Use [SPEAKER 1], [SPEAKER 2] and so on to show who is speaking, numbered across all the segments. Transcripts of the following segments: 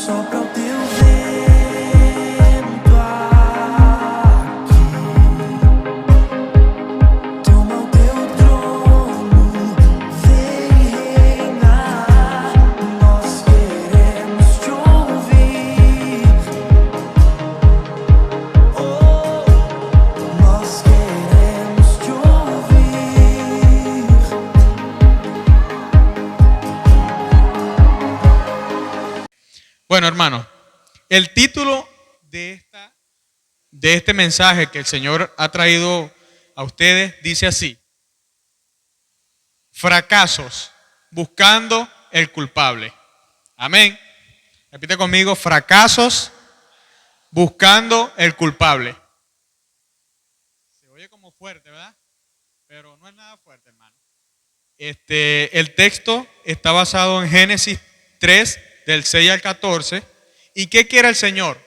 [SPEAKER 1] Sopra o teu vento aqui, toma o teu trono, vem reinar. Nós queremos te ouvir. Oh, nós queremos te ouvir.
[SPEAKER 2] Bueno, hermanos, el título de este mensaje que el Señor ha traído a ustedes dice así: fracasos, buscando el culpable. Amén. Repite conmigo: fracasos, buscando el culpable. Se oye como fuerte, ¿verdad? Pero no es nada fuerte, hermano. El texto está basado en Génesis 3, del 6 al 14. ¿Y qué quiere el Señor?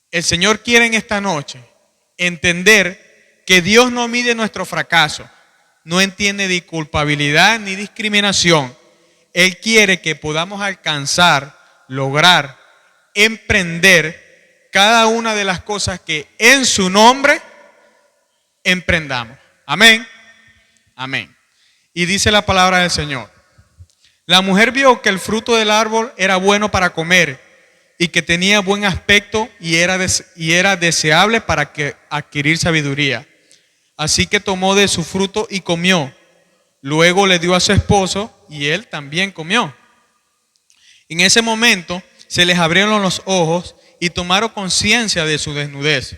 [SPEAKER 2] El Señor quiere en esta noche entender que Dios no mide nuestro fracaso, no entiende de culpabilidad ni discriminación. Él quiere que podamos alcanzar, lograr, emprender cada una de las cosas que en su nombre emprendamos. Amén. Amén. Y dice la palabra del Señor: la mujer vio que el fruto del árbol era bueno para comer y que tenía buen aspecto y era deseable para adquirir sabiduría. Así que tomó de su fruto y comió. Luego le dio a su esposo y él también comió. En ese momento se les abrieron los ojos y tomaron conciencia de su desnudez.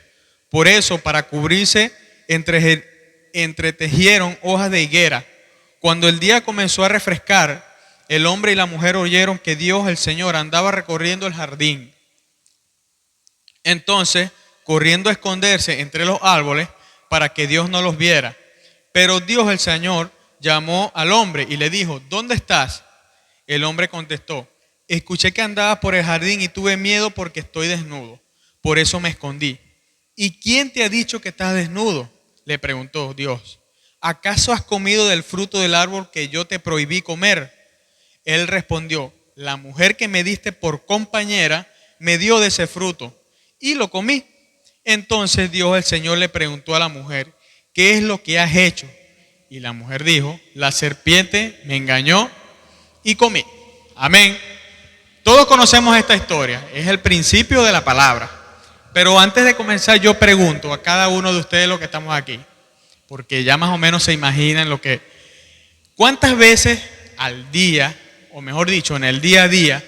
[SPEAKER 2] Por eso, para cubrirse, entretejieron hojas de higuera. Cuando el día comenzó a refrescar, el hombre y la mujer oyeron que Dios, el Señor, andaba recorriendo el jardín. Entonces, corriendo a esconderse entre los árboles para que Dios no los viera. Pero Dios, el Señor, llamó al hombre y le dijo: ¿dónde estás? El hombre contestó: escuché que andabas por el jardín y tuve miedo porque estoy desnudo. Por eso me escondí. ¿Y quién te ha dicho que estás desnudo?, le preguntó Dios. ¿Acaso has comido del fruto del árbol que yo te prohibí comer? Él respondió: la mujer que me diste por compañera me dio de ese fruto y lo comí. Entonces Dios, el Señor, le preguntó a la mujer: ¿qué es lo que has hecho? Y la mujer dijo: la serpiente me engañó y comí. Amén. Todos conocemos esta historia, es el principio de la palabra. Pero antes de comenzar, yo pregunto a cada uno de ustedes los que estamos aquí, porque ya más o menos se imaginan ¿cuántas veces al día, o mejor dicho, en el día a día,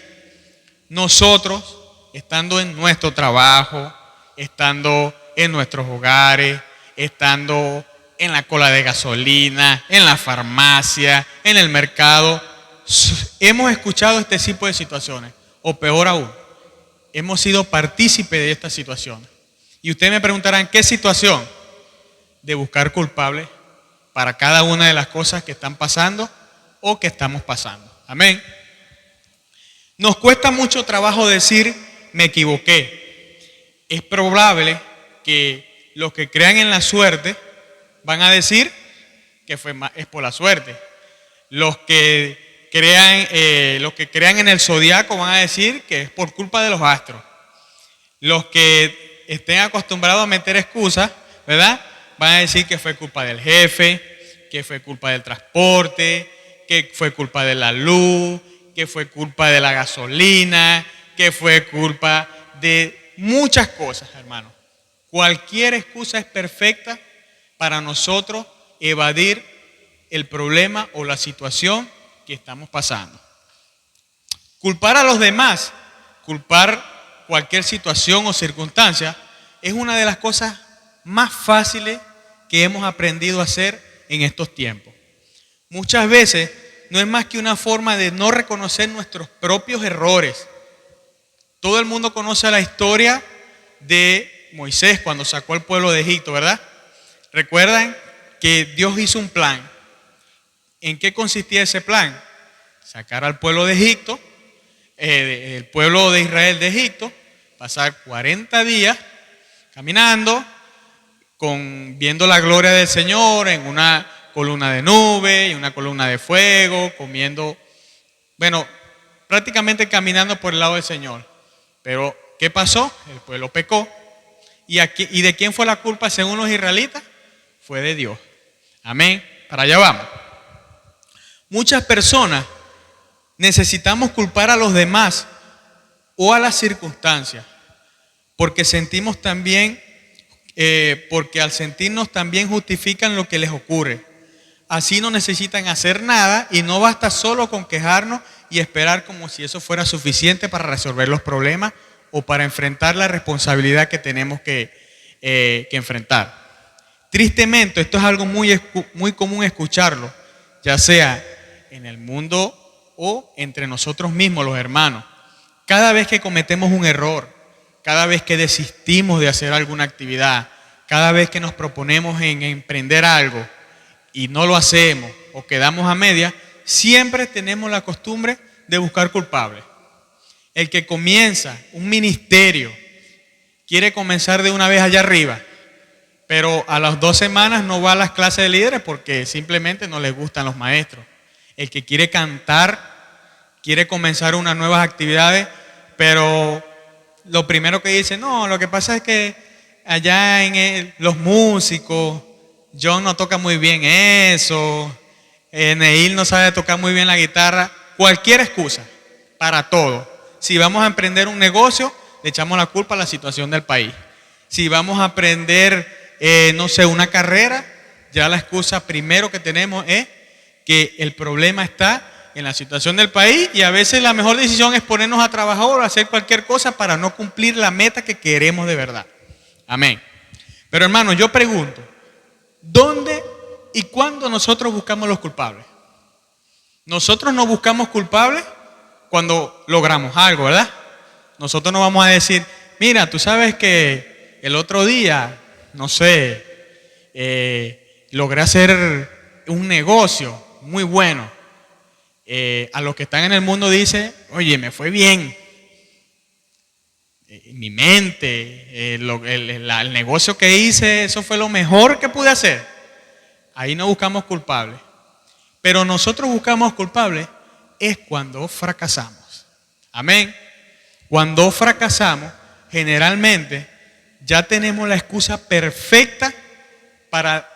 [SPEAKER 2] nosotros, estando en nuestro trabajo, estando en nuestros hogares, estando en la cola de gasolina, en la farmacia, en el mercado, hemos escuchado este tipo de situaciones? O peor aún, hemos sido partícipes de estas situaciones. Y ustedes me preguntarán: ¿qué situación? De buscar culpables para cada una de las cosas que están pasando o que estamos pasando. Amén. Nos cuesta mucho trabajo decir: me equivoqué. Es probable que los que crean en la suerte van a decir que es por la suerte. Los que crean en el zodiaco van a decir que es por culpa de los astros. Los que estén acostumbrados a meter excusas, ¿verdad?, van a decir que fue culpa del jefe, que fue culpa del transporte, que fue culpa de la luz, que fue culpa de la gasolina, que fue culpa de muchas cosas, hermano. Cualquier excusa es perfecta para nosotros evadir el problema o la situación que estamos pasando. Culpar a los demás, culpar cualquier situación o circunstancia, es una de las cosas más fáciles que hemos aprendido a hacer en estos tiempos. Muchas veces no es más que una forma de no reconocer nuestros propios errores. Todo el mundo conoce la historia de Moisés cuando sacó al pueblo de Egipto, ¿verdad? Recuerdan que Dios hizo un plan. ¿En qué consistía ese plan? Sacar al pueblo de Egipto, el pueblo de Israel de Egipto, pasar 40 días caminando, viendo la gloria del Señor en una columna de nube y una columna de fuego, comiendo, bueno, prácticamente caminando por el lado del Señor. Pero, ¿qué pasó? El pueblo pecó. ¿Y de quién fue la culpa según los israelitas? Fue de Dios. Amén. Para allá vamos. Muchas personas necesitamos culpar a los demás o a las circunstancias, porque sentimos también, porque al sentirnos también justifican lo que les ocurre. Así no necesitan hacer nada y no basta solo con quejarnos y esperar como si eso fuera suficiente para resolver los problemas o para enfrentar la responsabilidad que tenemos que enfrentar. Tristemente, esto es algo muy común escucharlo, ya sea en el mundo o entre nosotros mismos, los hermanos. Cada vez que cometemos un error, cada vez que desistimos de hacer alguna actividad, cada vez que nos proponemos en emprender algo y no lo hacemos o quedamos a media, siempre tenemos la costumbre de buscar culpables. El que comienza un ministerio quiere comenzar de una vez allá arriba, pero a las 2 semanas no va a las clases de líderes porque simplemente no les gustan los maestros. El que quiere cantar quiere comenzar unas nuevas actividades, pero lo primero que dice, no, lo que pasa es que allá los músicos, John no toca muy bien eso, Neil no sabe tocar muy bien la guitarra, cualquier excusa para todo. Si vamos a emprender un negocio, le echamos la culpa a la situación del país. Si vamos a aprender, no sé, una carrera, ya la excusa primero que tenemos es que el problema está en la situación del país y a veces la mejor decisión es ponernos a trabajar o hacer cualquier cosa para no cumplir la meta que queremos de verdad. Amén. Pero hermanos, yo pregunto, ¿dónde y cuándo nosotros buscamos los culpables? Nosotros no buscamos culpables cuando logramos algo, ¿verdad? Nosotros no vamos a decir, mira, tú sabes que el otro día, no sé, logré hacer un negocio muy bueno. A los que están en el mundo dice, oye, me fue bien. Mi mente, el negocio que hice, eso fue lo mejor que pude hacer. Ahí no buscamos culpables. Pero nosotros buscamos culpables es cuando fracasamos. Amén. Cuando fracasamos, generalmente ya tenemos la excusa perfecta para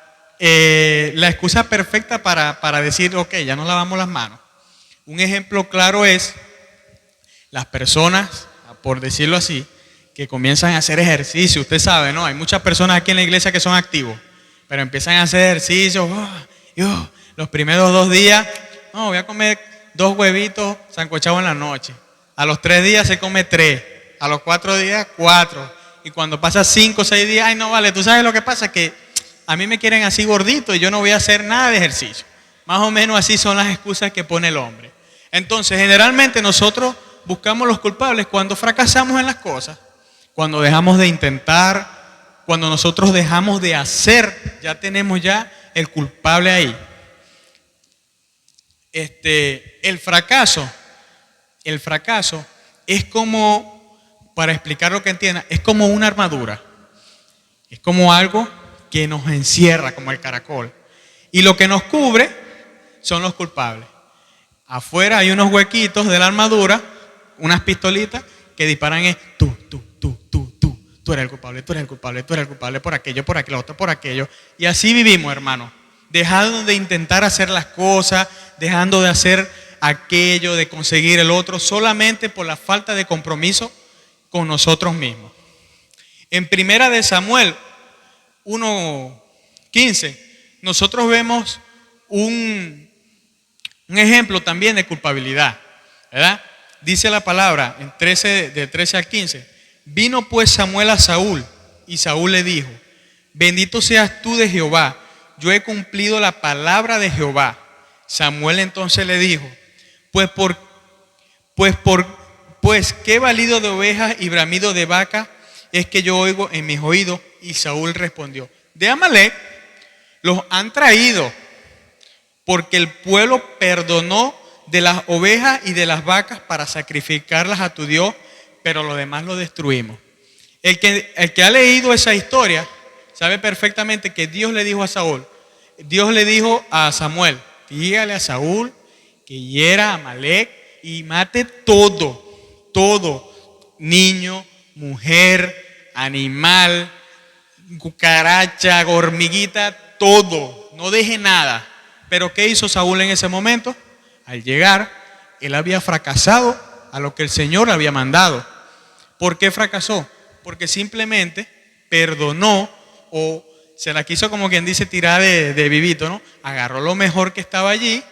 [SPEAKER 2] decir, ok, ya nos lavamos las manos. Un ejemplo claro es las personas, por decirlo así, que comienzan a hacer ejercicio. Usted sabe, ¿no? Hay muchas personas aquí en la iglesia que son activos, pero empiezan a hacer ejercicio. Los primeros 2 días, no, voy a comer 2 huevitos sancochados en la noche. A los 3 días se come 3. A los 4 días, 4. Y cuando pasa 5 o 6 días, ay, no vale, tú sabes lo que pasa, que a mí me quieren así gordito y yo no voy a hacer nada de ejercicio. Más o menos así son las excusas que pone el hombre. Entonces, generalmente nosotros buscamos los culpables cuando fracasamos en las cosas, cuando dejamos de intentar, cuando nosotros dejamos de hacer, ya tenemos ya el culpable ahí. El fracaso es como, para explicar lo que entiendan, es como una armadura. Es como algo que nos encierra, como el caracol. Y lo que nos cubre son los culpables. Afuera hay unos huequitos de la armadura, unas pistolitas que disparan es tú eres el culpable, tú eres el culpable, tú eres el culpable por aquello, por aquello, otro, por aquello. Y así vivimos, hermano. Dejando de intentar hacer las cosas, dejando de hacer aquello, de conseguir el otro, solamente por la falta de compromiso con nosotros mismos. En 1 de Samuel 1:15, nosotros vemos un ejemplo también de culpabilidad, ¿verdad? Dice la palabra en de 13 al 15, vino pues Samuel a Saúl y Saúl le dijo, bendito seas tú de Jehová, yo he cumplido la palabra de Jehová. Samuel entonces le dijo, pues qué balido de ovejas y bramido de vaca es que yo oigo en mis oídos. Y Saúl respondió, de Amalec los han traído, porque el pueblo perdonó de las ovejas y de las vacas para sacrificarlas a tu Dios, pero lo demás lo destruimos. El que ha leído esa historia sabe perfectamente que Dios le dijo a Saúl, Dios le dijo a Samuel, dígale a Saúl que hiera a Amalec y mate todo, niño, mujer, animal, cucaracha, hormiguita, todo, no deje nada. Pero ¿qué hizo Saúl en ese momento? Al llegar, él había fracasado a lo que el Señor le había mandado. ¿Por qué fracasó? Porque simplemente perdonó, o se la quiso, como quien dice, tirar de vivito, ¿no? Agarró lo mejor que estaba allí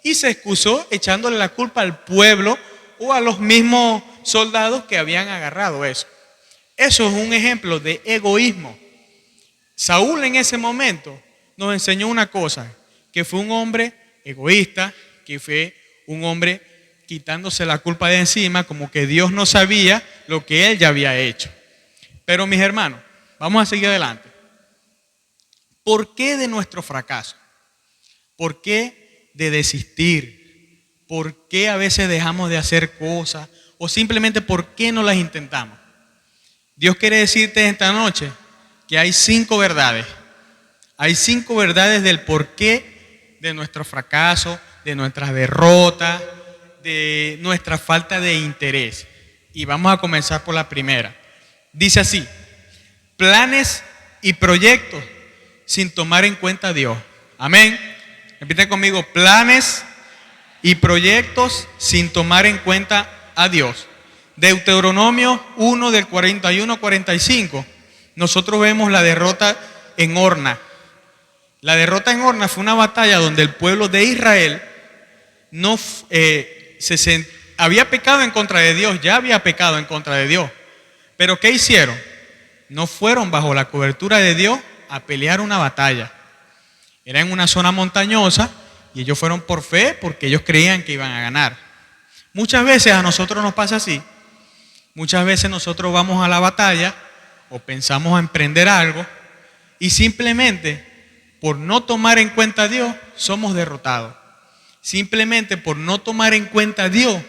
[SPEAKER 2] y se excusó echándole la culpa al pueblo o a los mismos soldados que habían agarrado eso. Eso es un ejemplo de egoísmo. Saúl en ese momento nos enseñó una cosa, que fue un hombre egoísta, que fue un hombre quitándose la culpa de encima, como que Dios no sabía lo que él ya había hecho. Pero mis hermanos, vamos a seguir adelante. ¿Por qué de nuestro fracaso? ¿Por qué de desistir? ¿Por qué a veces dejamos de hacer cosas? O simplemente ¿por qué no las intentamos? Dios quiere decirte esta noche que hay 5 verdades. Hay 5 verdades del porqué de nuestro fracaso, de nuestras derrotas, de nuestra falta de interés. Y vamos a comenzar por la primera. Dice así: planes y proyectos sin tomar en cuenta a Dios. Amén. Repite conmigo: planes y proyectos sin tomar en cuenta a Dios. Deuteronomio 1 del 41 al 45. Nosotros vemos la derrota en Orna. La derrota en Orna fue una batalla donde el pueblo de Israel había pecado en contra de Dios, ya había pecado en contra de Dios. Pero ¿qué hicieron? No fueron bajo la cobertura de Dios a pelear una batalla. Era en una zona montañosa y ellos fueron por fe porque ellos creían que iban a ganar. Muchas veces a nosotros nos pasa así. Muchas veces nosotros vamos a la batalla o pensamos a emprender algo y simplemente por no tomar en cuenta a Dios somos derrotados. Simplemente por no tomar en cuenta a Dios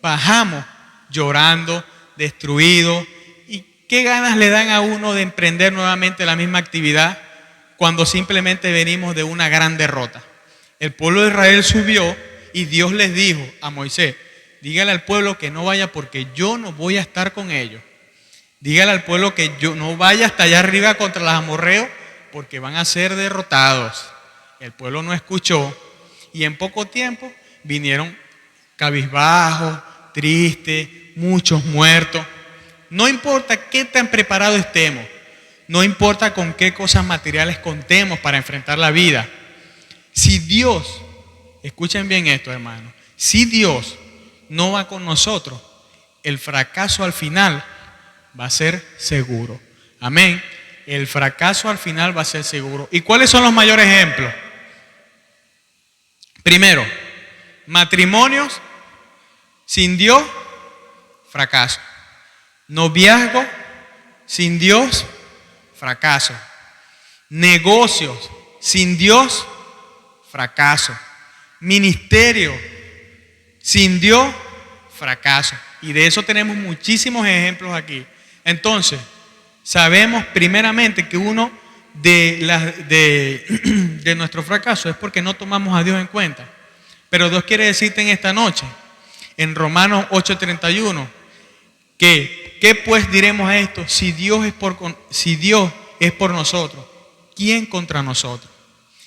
[SPEAKER 2] bajamos llorando, destruidos. ¿Y qué ganas le dan a uno de emprender nuevamente la misma actividad cuando simplemente venimos de una gran derrota? El pueblo de Israel subió y Dios les dijo a Moisés: dígale al pueblo que no vaya porque yo no voy a estar con ellos. Dígale al pueblo que yo no vaya hasta allá arriba contra los amorreos porque van a ser derrotados. El pueblo no escuchó y en poco tiempo vinieron cabizbajos, tristes, muchos muertos. No importa qué tan preparados estemos, no importa con qué cosas materiales contemos para enfrentar la vida. Si Dios, escuchen bien esto, hermanos, si Dios no va con nosotros, el fracaso al final va a ser seguro. Amén. El fracaso al final va a ser seguro. ¿Y cuáles son los mayores ejemplos? Primero, matrimonios sin Dios, fracaso. Noviazgo sin Dios, fracaso. Negocios sin Dios, fracaso. Ministerio sin Dios, fracaso. Y de eso tenemos muchísimos ejemplos aquí. Entonces, sabemos primeramente que uno de nuestro fracaso es porque no tomamos a Dios en cuenta. Pero Dios quiere decirte en esta noche, en Romanos 8:31, ¿qué pues diremos a esto? Si Dios es por nosotros, ¿quién contra nosotros?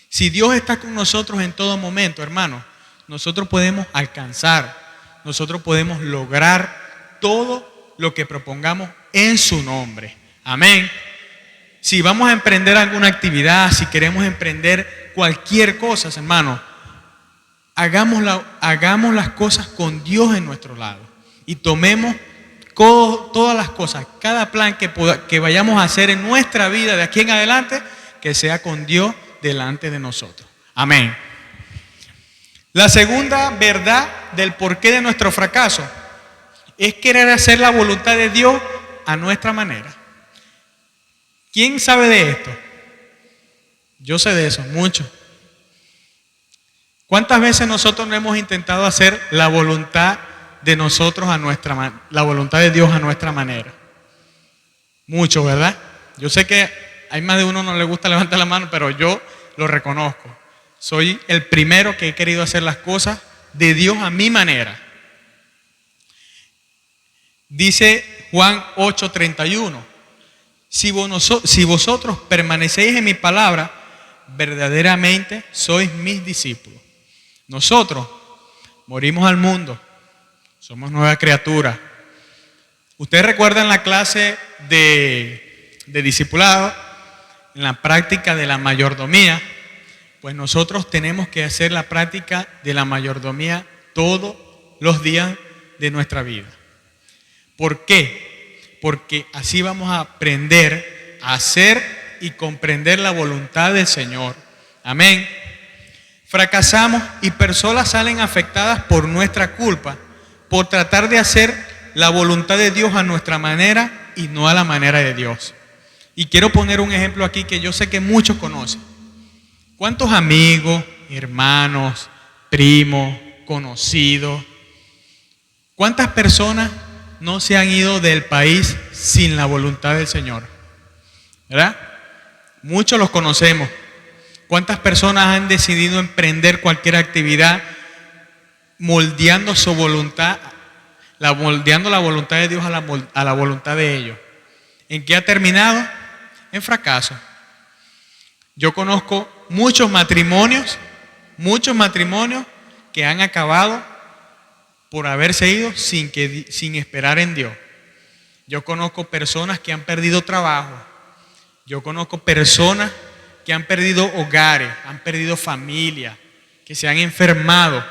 [SPEAKER 2] Si Dios está con nosotros en todo momento, hermanos, nosotros podemos alcanzar, nosotros podemos lograr todo lo que propongamos en su nombre. Amén. Si vamos a emprender alguna actividad, si queremos emprender cualquier cosa, hermanos, hagamos las cosas con Dios en nuestro lado y tomemos todas las cosas, cada plan que vayamos a hacer en nuestra vida de aquí en adelante, que sea con Dios delante de nosotros. Amén. La segunda verdad del porqué de nuestro fracaso es querer hacer la voluntad de Dios a nuestra manera. ¿Quién sabe de esto? Yo sé de eso, mucho. ¿Cuántas veces nosotros no hemos intentado hacer la voluntad de nosotros la voluntad de Dios a nuestra manera? Mucho, ¿verdad? Yo sé que hay más de uno no le gusta levantar la mano, pero yo lo reconozco. Soy el primero que he querido hacer las cosas de Dios a mi manera. Dice Juan 8:31, si vosotros permanecéis en mi palabra, verdaderamente sois mis discípulos. Nosotros morimos al mundo, somos nueva criatura. Ustedes recuerdan la clase de discipulado, en la práctica de la mayordomía. Pues nosotros tenemos que hacer la práctica de la mayordomía todos los días de nuestra vida. ¿Por qué? Porque así vamos a aprender a hacer y comprender la voluntad del Señor. Amén. Fracasamos y personas salen afectadas por nuestra culpa, por tratar de hacer la voluntad de Dios a nuestra manera y no a la manera de Dios. Y quiero poner un ejemplo aquí que yo sé que muchos conocen. ¿Cuántos amigos, hermanos, primos, conocidos, cuántas personas no se han ido del país sin la voluntad del Señor? ¿Verdad? Muchos los conocemos. ¿Cuántas personas han decidido emprender cualquier actividad moldeando su voluntad, moldeando la voluntad de Dios a la voluntad de ellos? ¿En qué ha terminado? En fracaso. Yo conozco muchos matrimonios que han acabado por haberse ido sin esperar en Dios. Yo conozco personas que han perdido trabajo. Yo conozco personas que han perdido hogares, han perdido familia, que se han enfermado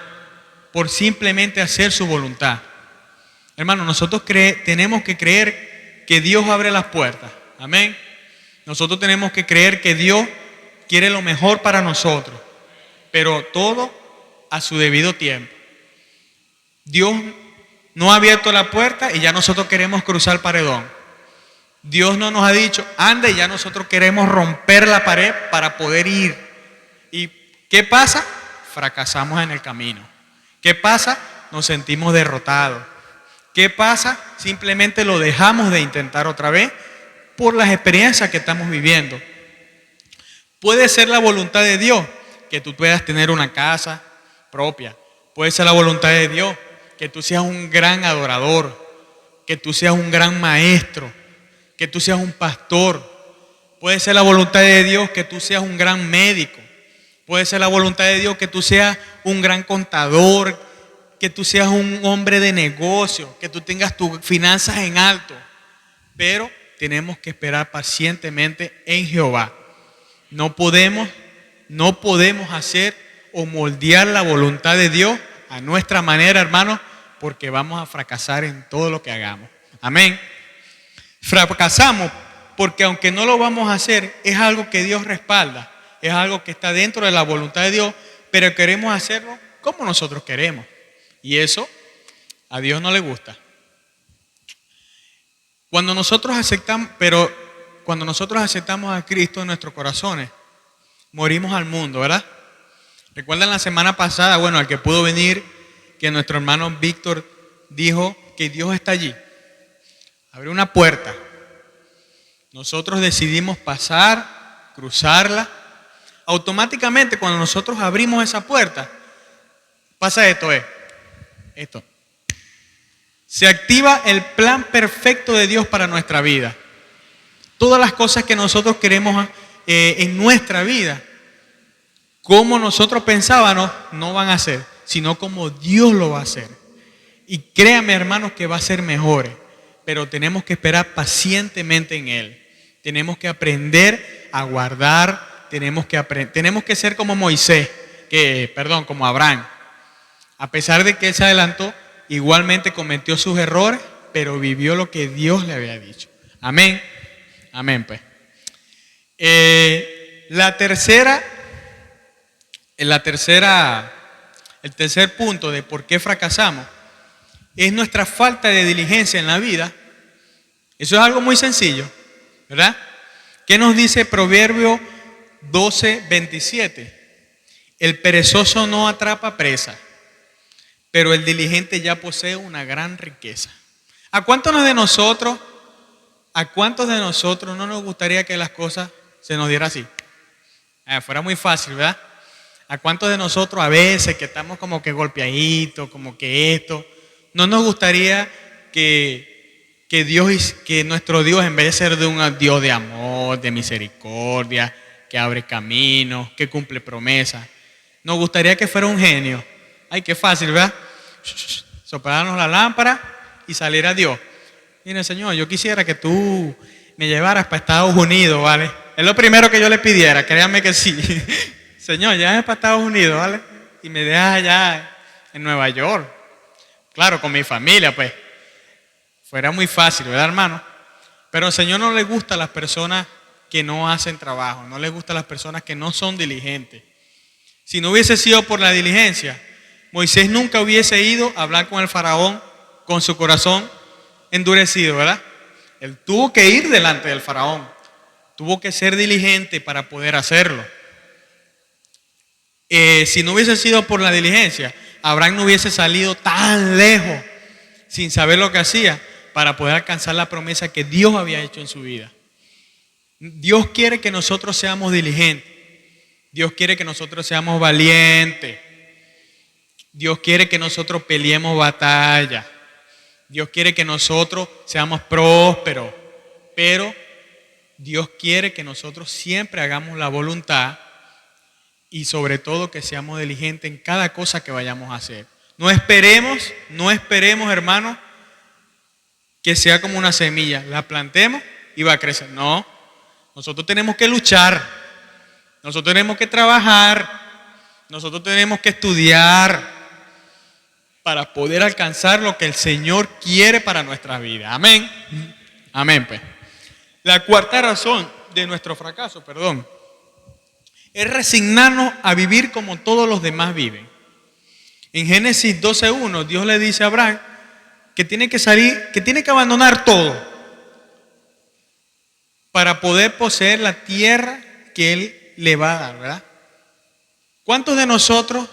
[SPEAKER 2] por simplemente hacer su voluntad. Hermano, nosotros tenemos que creer que Dios abre las puertas. Amén. Nosotros tenemos que creer que Dios quiere lo mejor para nosotros, pero todo a su debido tiempo. Dios no ha abierto la puerta y ya nosotros queremos cruzar el paredón. Dios no nos ha dicho, anda, y ya nosotros queremos romper la pared para poder ir. ¿Y qué pasa? Fracasamos en el camino. ¿Qué pasa? Nos sentimos derrotados. ¿Qué pasa? Simplemente lo dejamos de intentar otra vez por las experiencias que estamos viviendo. Puede ser la voluntad de Dios que tú puedas tener una casa propia. Puede ser la voluntad de Dios que tú seas un gran adorador, que tú seas un gran maestro, que tú seas un pastor. Puede ser la voluntad de Dios que tú seas un gran médico. Puede ser la voluntad de Dios que tú seas un gran contador, que tú seas un hombre de negocio, que tú tengas tus finanzas en alto. Pero tenemos que esperar pacientemente en Jehová. No podemos hacer o moldear la voluntad de Dios a nuestra manera, hermanos, porque vamos a fracasar en todo lo que hagamos. Amén. Fracasamos porque aunque no lo vamos a hacer, es algo que Dios respalda, es algo que está dentro de la voluntad de Dios, pero queremos hacerlo como nosotros queremos. Y eso a Dios no le gusta. Cuando nosotros aceptamos a Cristo en nuestros corazones, morimos al mundo, ¿verdad? Recuerdan la semana pasada, bueno, al que pudo venir, que nuestro hermano Víctor dijo que Dios está allí. Abrió una puerta. Nosotros decidimos pasar, cruzarla. Automáticamente cuando nosotros abrimos esa puerta, pasa esto. Se activa el plan perfecto de Dios para nuestra vida. Todas las cosas que nosotros queremos en nuestra vida, como nosotros pensábamos, no van a ser, sino como Dios lo va a hacer. Y créanme, hermanos, que va a ser mejor, pero tenemos que esperar pacientemente en Él. Tenemos que aprender a guardar, tenemos que ser como Moisés, como Abraham. A pesar de que él se adelantó, igualmente cometió sus errores, pero vivió lo que Dios le había dicho. Amén. Amén, pues. El tercer punto de por qué fracasamos es nuestra falta de diligencia en la vida. Eso es algo muy sencillo, ¿verdad? ¿Qué nos dice Proverbio 12:27? El perezoso no atrapa presa, pero el diligente ya posee una gran riqueza. ¿A cuántos de nosotros no nos gustaría que las cosas se nos dieran así? Fuera muy fácil, ¿verdad? ¿A cuántos de nosotros a veces que estamos como que golpeaditos, como que esto, no nos gustaría que que nuestro Dios, en vez de ser de un Dios de amor, de misericordia, que abre caminos, que cumple promesas, nos gustaría que fuera un genio. Ay, qué fácil, ¿verdad? Soplarnos la lámpara y salir a Dios. Mire, Señor, yo quisiera que tú me llevaras para Estados Unidos, ¿vale? Es lo primero que yo le pidiera, créanme que sí. Señor, llévame para Estados Unidos, ¿vale? Y me dejas allá en Nueva York. Claro, con mi familia, pues. Fuera muy fácil, ¿verdad, hermano? Pero al Señor no le gusta a las personas que no hacen trabajo, no le gusta a las personas que no son diligentes. Si no hubiese sido por la diligencia, Moisés nunca hubiese ido a hablar con el faraón con su corazón endurecido, ¿verdad? Él tuvo que ir delante del faraón, tuvo que ser diligente para poder hacerlo. Si no hubiese sido por la diligencia, Abraham no hubiese salido tan lejos sin saber lo que hacía para poder alcanzar la promesa que Dios había hecho en su vida. Dios quiere que nosotros seamos diligentes. Dios quiere que nosotros seamos valientes. Dios quiere que nosotros peleemos batalla. Dios quiere que nosotros seamos prósperos. Pero Dios quiere que nosotros siempre hagamos la voluntad y sobre todo que seamos diligentes en cada cosa que vayamos a hacer. No esperemos, hermano, que sea como una semilla. La plantemos y va a crecer. No, nosotros tenemos que luchar. Nosotros tenemos que trabajar. Nosotros tenemos que estudiar para poder alcanzar lo que el Señor quiere para nuestras vidas. Amén. Amén, pues. La cuarta razón de nuestro fracaso, es resignarnos a vivir como todos los demás viven. En Génesis 12:1, Dios le dice a Abraham que tiene que abandonar todo para poder poseer la tierra que Él le va a dar, ¿verdad? ¿Cuántos de nosotros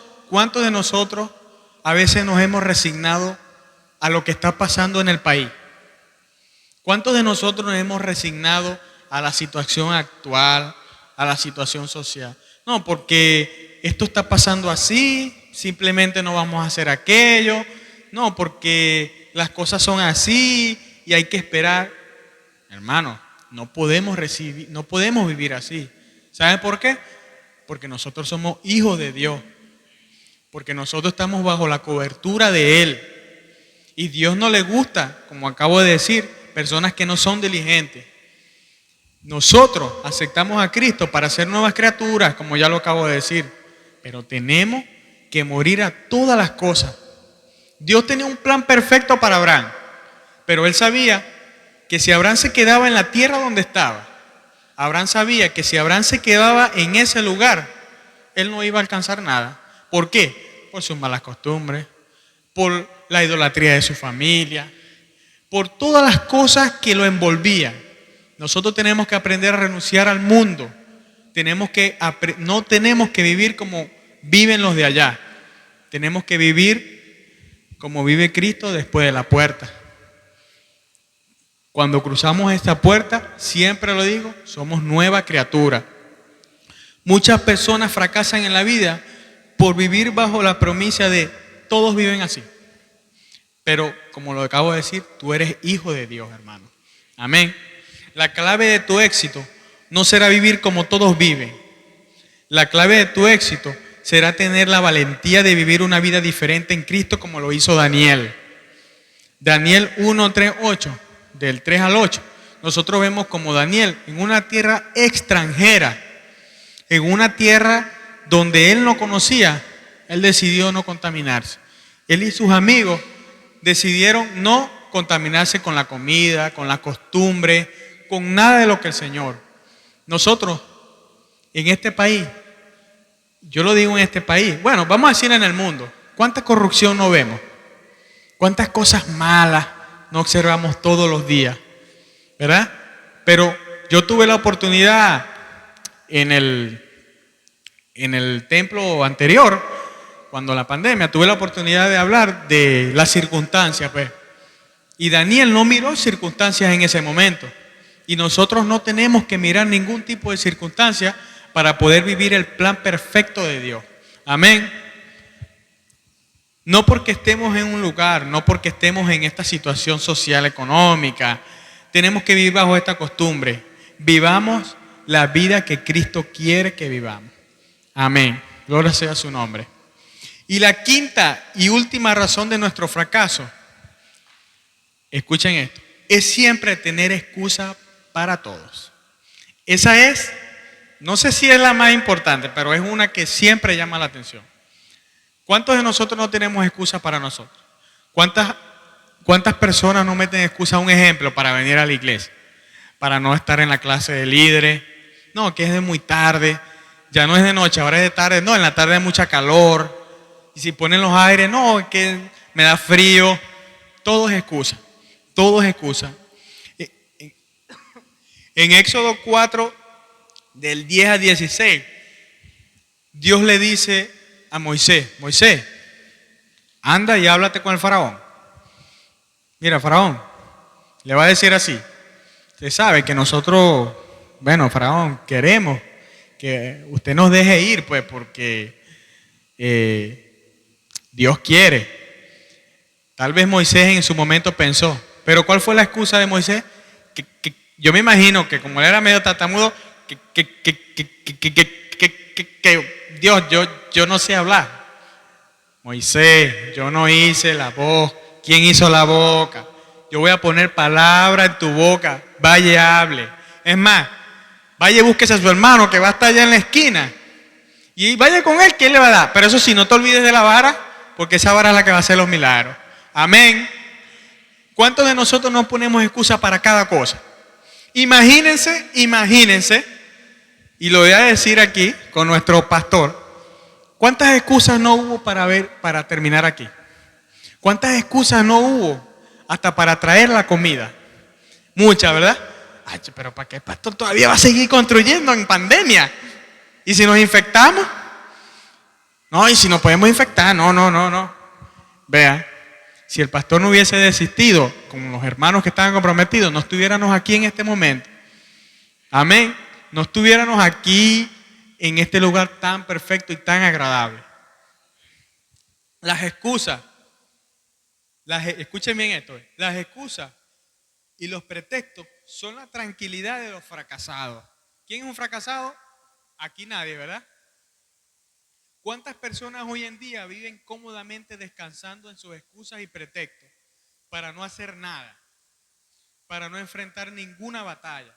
[SPEAKER 2] a veces nos hemos resignado a lo que está pasando en el país? ¿Cuántos de nosotros nos hemos resignado a la situación actual, a la situación social? No, porque esto está pasando así, simplemente no vamos a hacer aquello. No, porque las cosas son así y hay que esperar. Hermano, no podemos vivir así. ¿Saben por qué? Porque nosotros somos hijos de Dios. Porque nosotros estamos bajo la cobertura de Él. Y Dios no le gusta, como acabo de decir, personas que no son diligentes. Nosotros aceptamos a Cristo para ser nuevas criaturas, como ya lo acabo de decir. Pero tenemos que morir a todas las cosas. Dios tenía un plan perfecto para Abraham. Pero Él sabía que si Abraham se quedaba en la tierra donde estaba, Abraham sabía que si Abraham se quedaba en ese lugar, él no iba a alcanzar nada. ¿Por qué? Por sus malas costumbres, por la idolatría de su familia, por todas las cosas que lo envolvían. Nosotros tenemos que aprender a renunciar al mundo. No tenemos que vivir como viven los de allá. Tenemos que vivir como vive Cristo después de la puerta. Cuando cruzamos esta puerta, siempre lo digo, somos nueva criatura. Muchas personas fracasan en la vida por vivir bajo la promesa de todos viven así. Pero, como lo acabo de decir, tú eres hijo de Dios, hermano. Amén. La clave de tu éxito no será vivir como todos viven. La clave de tu éxito será tener la valentía de vivir una vida diferente en Cristo como lo hizo Daniel. Daniel 1:3-8. Del 3 al 8, nosotros vemos como Daniel en una tierra extranjera, en una tierra donde él no conocía, él decidió no contaminarse. Él y sus amigos decidieron no contaminarse con la comida, con la costumbre, con nada de lo que el Señor. Nosotros, en este país, yo lo digo en este país, bueno, vamos a decir en el mundo, ¿cuánta corrupción no vemos? ¿Cuántas cosas malas no observamos todos los días? ¿Verdad? Pero yo tuve la oportunidad en el templo anterior, cuando la pandemia, tuve la oportunidad de hablar de las circunstancias, pues. Y Daniel no miró circunstancias en ese momento. Y nosotros no tenemos que mirar ningún tipo de circunstancia para poder vivir el plan perfecto de Dios. Amén. No porque estemos en un lugar, no porque estemos en esta situación social, económica, tenemos que vivir bajo esta costumbre. Vivamos la vida que Cristo quiere que vivamos. Amén. Gloria sea su nombre. Y la quinta y última razón de nuestro fracaso, escuchen esto, es siempre tener excusa para todos. Esa es, no sé si es la más importante, pero es una que siempre llama la atención. ¿Cuántos de nosotros no tenemos excusa para nosotros? ¿Cuántas personas no meten excusa? Un ejemplo, para venir a la iglesia, para no estar en la clase de líderes. No, que es de muy tarde, ya no es de noche, ahora es de tarde. No, en la tarde hay mucha calor. Y si ponen los aires, no, es que me da frío. Todo es excusa, todo es excusa. En Éxodo 4, del 10 al 16, Dios le dice a Moisés, Moisés, anda y háblate con el faraón. Mira, faraón, le va a decir así, usted sabe que nosotros, bueno, faraón, queremos que usted nos deje ir, pues, porque Dios quiere. Tal vez Moisés en su momento pensó, pero ¿cuál fue la excusa de Moisés? Que yo me imagino que como él era medio tartamudo, que Dios, yo no sé hablar. Moisés, yo no hice la voz. ¿Quién hizo la boca? Yo voy a poner palabra en tu boca. Vaya y hable. Es más, vaya y búsquese a su hermano que va a estar allá en la esquina. Y vaya con él, que él le va a dar. Pero eso sí, no te olvides de la vara, porque esa vara es la que va a hacer los milagros. Amén. ¿Cuántos de nosotros no ponemos excusa para cada cosa? Imagínense, y lo voy a decir aquí con nuestro pastor, ¿cuántas excusas no hubo para terminar aquí? ¿Cuántas excusas no hubo hasta para traer la comida? Muchas, ¿verdad? Ay, pero ¿para qué el pastor todavía va a seguir construyendo en pandemia? ¿Y si nos infectamos? No, y si nos podemos infectar, no. Vea, si el pastor no hubiese desistido, con los hermanos que estaban comprometidos, no estuviéramos aquí en este momento. Amén. No estuviéramos aquí en este lugar tan perfecto y tan agradable. Las excusas, escuchen bien esto, las excusas y los pretextos son la tranquilidad de los fracasados. ¿Quién es un fracasado? Aquí nadie, ¿verdad? ¿Cuántas personas hoy en día viven cómodamente descansando en sus excusas y pretextos para no hacer nada, para no enfrentar ninguna batalla,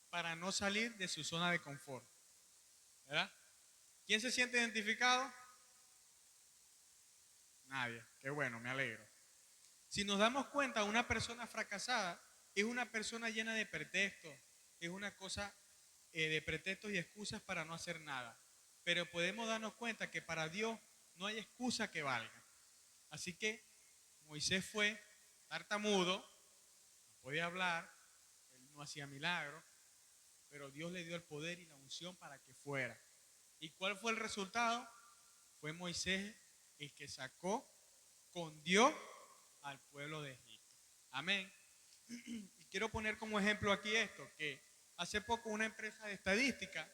[SPEAKER 2] para no salir de su zona de confort? ¿Verdad? ¿Quién se siente identificado? Nadie. Qué bueno, me alegro. Si nos damos cuenta, una persona fracasada es una persona llena de pretextos, es una cosa de pretextos y excusas para no hacer nada. Pero podemos darnos cuenta que para Dios no hay excusa que valga. Así que Moisés fue tartamudo, no podía hablar, él no hacía milagros, pero Dios le dio el poder y la unción para que fuera. ¿Y cuál fue el resultado? Fue Moisés el que sacó con Dios al pueblo de Egipto. Amén. Y quiero poner como ejemplo aquí esto, que hace poco una empresa de estadística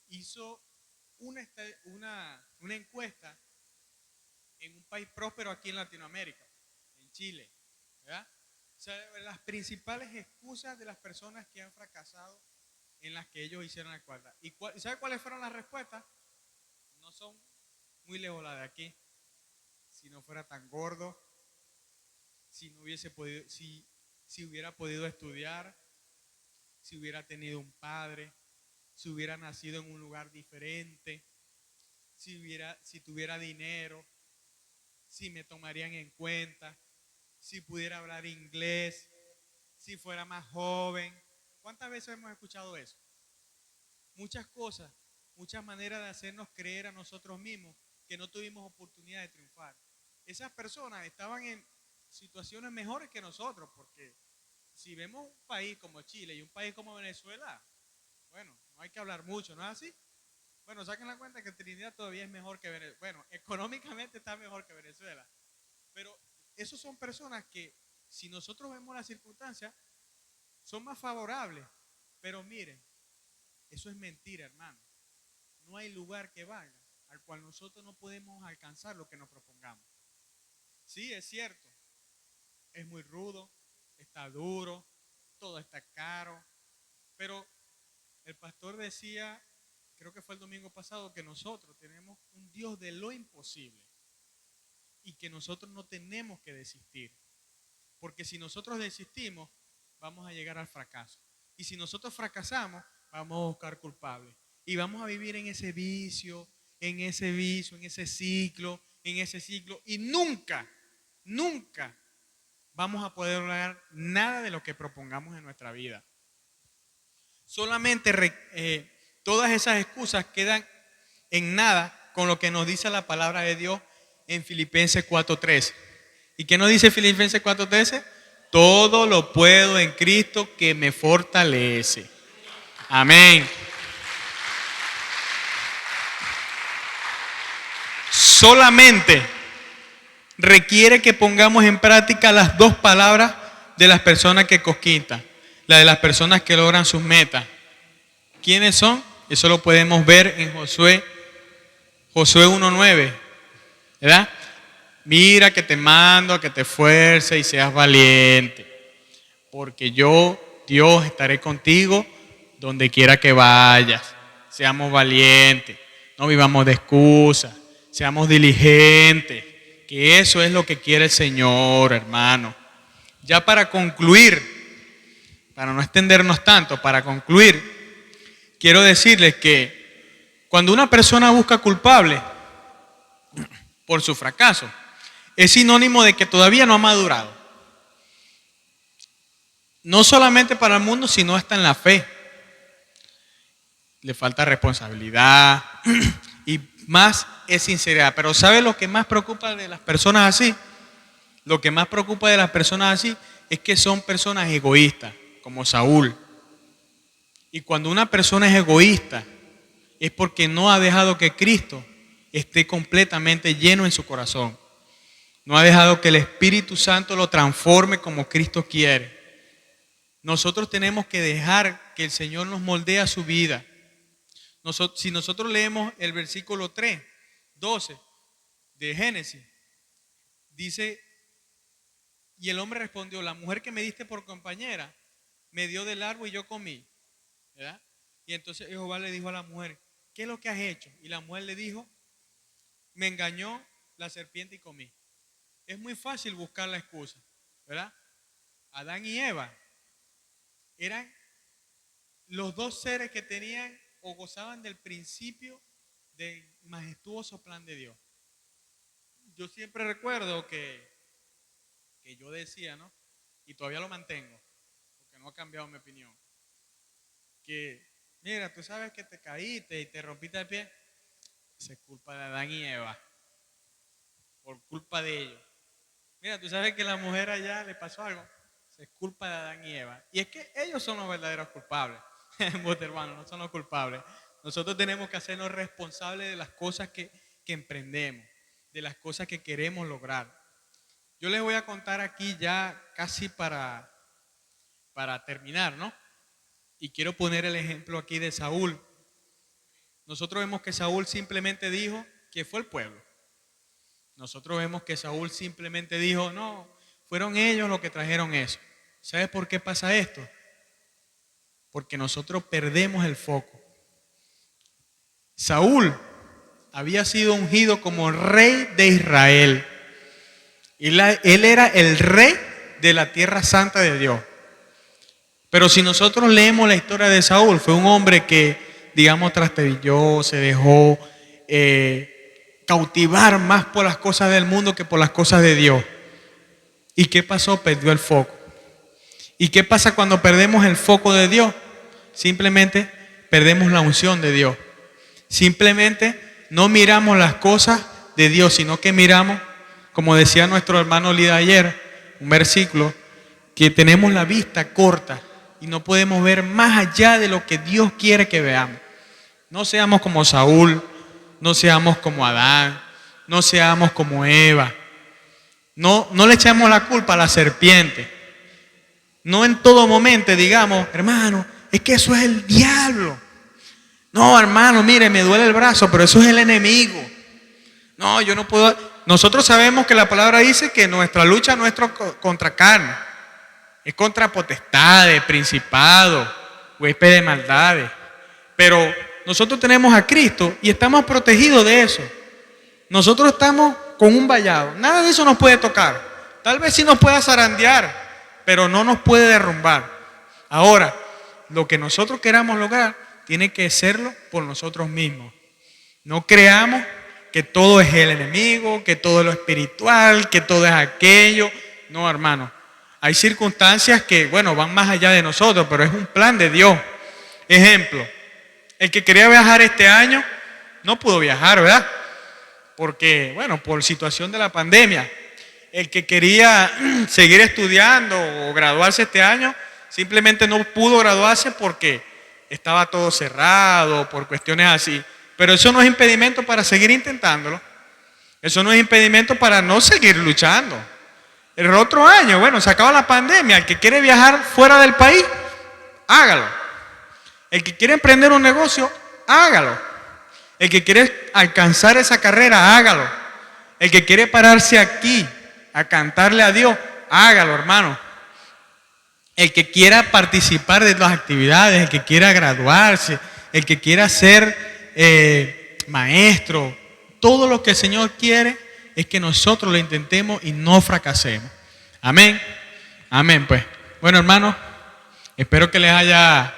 [SPEAKER 2] hizo una encuesta en un país próspero aquí en Latinoamérica, en Chile, ¿verdad? O sea, las principales excusas de las personas que han fracasado en las que ellos hicieron la encuesta. ¿Y sabe cuáles fueron las respuestas? No son muy lejos las de aquí. Si no fuera tan gordo, si no hubiese podido, si hubiera podido estudiar, si hubiera tenido un padre, si hubiera nacido en un lugar diferente, si tuviera dinero, si me tomarían en cuenta, si pudiera hablar inglés, si fuera más joven. ¿Cuántas veces hemos escuchado eso? Muchas cosas, muchas maneras de hacernos creer a nosotros mismos que no tuvimos oportunidad de triunfar. Esas personas estaban en situaciones mejores que nosotros, porque si vemos un país como Chile y un país como Venezuela, bueno, no hay que hablar mucho, ¿no es así? Bueno, saquen la cuenta que Trinidad todavía es mejor que Venezuela. Bueno, económicamente está mejor que Venezuela. Pero esos son personas que, si nosotros vemos las circunstancias, son más favorables. Pero miren, eso es mentira, hermano. No hay lugar que valga al cual nosotros no podemos alcanzar lo que nos propongamos. Sí, es cierto. Es muy rudo, está duro, todo está caro. Pero el pastor decía, creo que fue el domingo pasado, que nosotros tenemos un Dios de lo imposible y que nosotros no tenemos que desistir. Porque si nosotros desistimos, vamos a llegar al fracaso. Y si nosotros fracasamos, vamos a buscar culpables. Y vamos a vivir en ese vicio, en ese vicio, en ese ciclo, en ese ciclo. Y nunca, nunca vamos a poder lograr nada de lo que propongamos en nuestra vida. Solamente todas esas excusas quedan en nada con lo que nos dice la palabra de Dios en Filipenses 4:13. ¿Y qué nos dice Filipenses 4:13? Todo lo puedo en Cristo que me fortalece. Amén. Solamente requiere que pongamos en práctica las dos palabras de las personas que conquistan, la de las personas que logran sus metas. ¿Quiénes son? Eso lo podemos ver en Josué 1:9, ¿verdad? Mira que te mando a que te esfuerces y seas valiente, porque yo, Dios, estaré contigo donde quiera que vayas. Seamos valientes, no vivamos de excusas, seamos diligentes, que eso es lo que quiere el Señor, hermano. Ya para concluir, para no extendernos tanto, para concluir, quiero decirles que cuando una persona busca culpable por su fracaso, es sinónimo de que todavía no ha madurado. No solamente para el mundo, sino hasta en la fe. Le falta responsabilidad y más es sinceridad. Pero ¿sabe lo que más preocupa de las personas así? Lo que más preocupa de las personas así es que son personas egoístas, como Saúl. Y cuando una persona es egoísta, es porque no ha dejado que Cristo esté completamente lleno en su corazón. No ha dejado que el Espíritu Santo lo transforme como Cristo quiere. Nosotros tenemos que dejar que el Señor nos moldee a su vida. Si nosotros leemos el versículo 3:12 de Génesis, dice, y el hombre respondió, la mujer que me diste por compañera me dio del árbol y yo comí, ¿verdad? Y entonces Jehová le dijo a la mujer, ¿qué es lo que has hecho? Y la mujer le dijo, me engañó la serpiente y comí. Es muy fácil buscar la excusa, ¿verdad? Adán y Eva eran los dos seres que tenían o gozaban del principio del majestuoso plan de Dios. Yo siempre recuerdo que yo decía, ¿no? Y todavía lo mantengo, porque no ha cambiado mi opinión. Que, mira, tú sabes que te caíste y te rompiste el pie. Esa es culpa de Adán y Eva. Por culpa de ellos. Mira, tú sabes que a la mujer allá le pasó algo. Es culpa de Adán y Eva. Y es que ellos son los verdaderos culpables. Vos, hermano, no son los culpables. Nosotros tenemos que hacernos responsables de las cosas que emprendemos, de las cosas que queremos lograr. Yo les voy a contar aquí ya casi para terminar, ¿no? Y quiero poner el ejemplo aquí de Saúl. Nosotros vemos que Saúl simplemente dijo que fue el pueblo. Nosotros vemos que Saúl simplemente dijo, no, fueron ellos los que trajeron eso. ¿Sabes por qué pasa esto? Porque nosotros perdemos el foco. Saúl había sido ungido como rey de Israel. Él era el rey de la tierra santa de Dios. Pero si nosotros leemos la historia de Saúl, fue un hombre que, digamos, trastabilló, se dejó cautivar más por las cosas del mundo que por las cosas de Dios. ¿Y qué pasó? Perdió el foco. ¿Y qué pasa cuando perdemos el foco de Dios? Simplemente perdemos la unción de Dios. Simplemente no miramos las cosas de Dios, sino que miramos, como decía nuestro hermano Lida ayer, un versículo, que tenemos la vista corta y no podemos ver más allá de lo que Dios quiere que veamos. No seamos como Saúl, no seamos como Adán, no seamos como Eva. No le echamos la culpa a la serpiente. No en todo momento digamos, hermano, es que eso es el diablo. No, hermano, mire, me duele el brazo, pero eso es el enemigo. No, yo no puedo. nosotros sabemos que la palabra dice que nuestra lucha no es contra carne, es contra potestades, principados, huéspedes de maldades. Pero nosotros tenemos a Cristo y estamos protegidos de eso. Nosotros estamos con un vallado. Nada de eso nos puede tocar. Tal vez sí nos pueda zarandear, pero no nos puede derrumbar. Ahora, lo que nosotros queramos lograr tiene que serlo por nosotros mismos. No creamos que todo es el enemigo, que todo es lo espiritual, que todo es aquello. No, hermano. Hay circunstancias que, bueno, van más allá de nosotros, pero es un plan de Dios. Ejemplo, el que quería viajar este año no pudo viajar, ¿verdad? Porque, bueno, por situación de la pandemia. El que quería seguir estudiando o graduarse este año simplemente no pudo graduarse porque estaba todo cerrado, por cuestiones así. Pero eso no es impedimento para seguir intentándolo. Eso no es impedimento para no seguir luchando. El otro año, bueno, se acaba la pandemia. El que quiere viajar fuera del país, hágalo. El que quiere emprender un negocio, hágalo. El que quiere alcanzar esa carrera, hágalo. El que quiere pararse aquí a cantarle a Dios, hágalo, hermano. El que quiera participar de las actividades, el que quiera graduarse, el que quiera ser maestro, todo lo que el Señor quiere es que nosotros lo intentemos y no fracasemos. Amén. Amén, pues. Bueno, hermanos, espero que les haya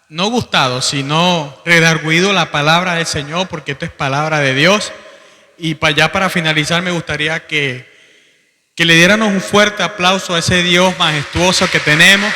[SPEAKER 2] no gustado, sino redargüido la palabra del Señor, porque esto es palabra de Dios. Y para finalizar, me gustaría que le diéramos un fuerte aplauso a ese Dios majestuoso que tenemos.